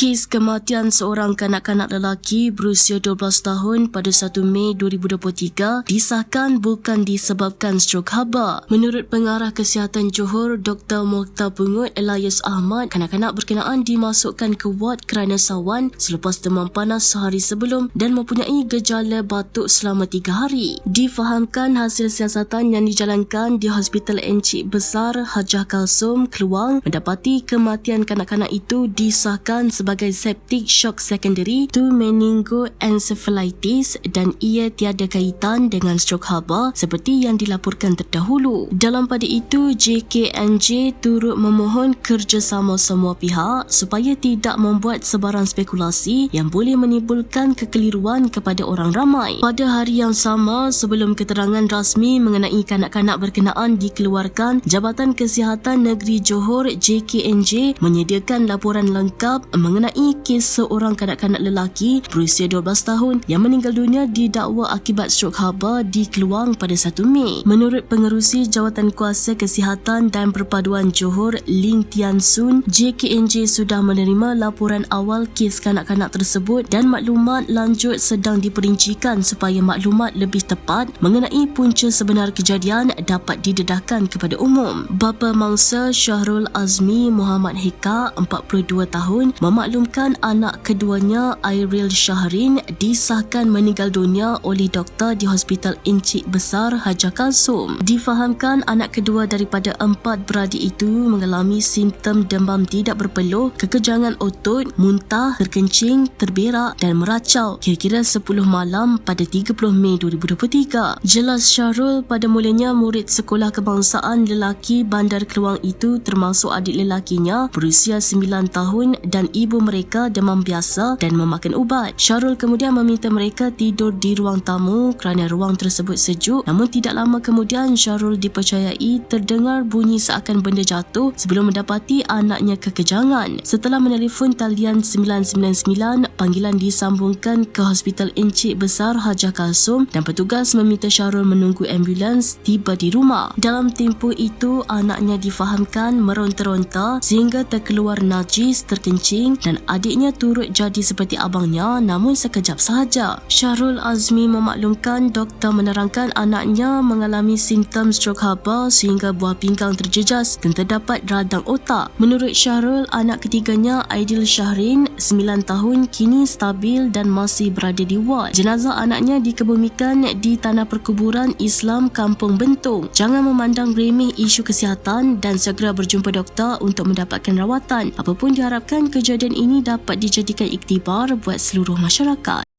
Kes kematian seorang kanak-kanak lelaki berusia 12 tahun pada 1 Mei 2023 disahkan bukan disebabkan strok haba. Menurut Pengarah Kesihatan Johor, Dr. Mokhtar Pungut Elias Ahmad, kanak-kanak berkenaan dimasukkan ke ward kerana sawan selepas demam panas sehari sebelum dan mempunyai gejala batuk selama 3 hari. Difahamkan hasil siasatan yang dijalankan di Hospital Encik Besar Hajah Kalsum, Keluang mendapati kematian kanak-kanak itu disahkan sebagai septic shock secondary to meningoencephalitis dan ia tiada kaitan dengan strok haba seperti yang dilaporkan terdahulu. Dalam pada itu, JKNJ turut memohon kerjasama semua pihak supaya tidak membuat sebarang spekulasi yang boleh menimbulkan kekeliruan kepada orang ramai. Pada hari yang sama, sebelum keterangan rasmi mengenai kanak-kanak berkenaan dikeluarkan, Jabatan Kesihatan Negeri Johor JKNJ menyediakan laporan lengkap mengenai kes seorang kanak-kanak lelaki berusia 12 tahun yang meninggal dunia didakwa akibat strok haba di Keluang pada 1 Mei. Menurut Pengerusi Jawatan Kuasa Kesihatan dan Perpaduan Johor, Ling Tian Sun, JKNJ sudah menerima laporan awal kes kanak-kanak tersebut dan maklumat lanjut sedang diperincikan supaya maklumat lebih tepat mengenai punca sebenar kejadian dapat didedahkan kepada umum. Bapa mangsa Syahrul Azmi Muhammad Heka, 42 tahun, memaklumkan anak keduanya Airil Syahrin disahkan meninggal dunia oleh doktor di Hospital Encik Besar Hajah Kalsum. Difahamkan anak kedua daripada 4 beradik itu mengalami simptom demam tidak berpeluh, kekejangan otot, muntah, terkencing, terberak dan meracau kira-kira 10 malam pada 30 Mei 2023. Jelas Syahrul, pada mulanya murid sekolah kebangsaan lelaki Bandar Keluang itu termasuk adik lelakinya berusia 9 tahun dan ibu mereka demam biasa dan memakan ubat. Syahrul kemudian meminta mereka tidur di ruang tamu kerana ruang tersebut sejuk, namun tidak lama kemudian Syahrul dipercayai terdengar bunyi seakan benda jatuh sebelum mendapati anaknya kekejangan. Setelah menelefon talian 999, panggilan disambungkan ke Hospital Encik Besar Hajah Kalsum dan petugas meminta Syahrul menunggu ambulans tiba di rumah. Dalam tempoh itu, anaknya difahamkan meronta-ronta sehingga terkeluar najis, terkencing dan adiknya turut jadi seperti abangnya namun sekejap sahaja. Syahrul Azmi memaklumkan doktor menerangkan anaknya mengalami simptom strok haba sehingga buah pinggang terjejas dan terdapat radang otak. Menurut Syahrul, anak ketiganya Aidil Syahrin, 9 tahun, kini stabil dan masih berada di ward. Jenazah anaknya dikebumikan di Tanah Perkuburan Islam Kampung Bentung. Jangan memandang remeh isu kesihatan dan segera berjumpa doktor untuk mendapatkan rawatan. Apapun diharapkan kejadian ini dapat dijadikan iktibar buat seluruh masyarakat.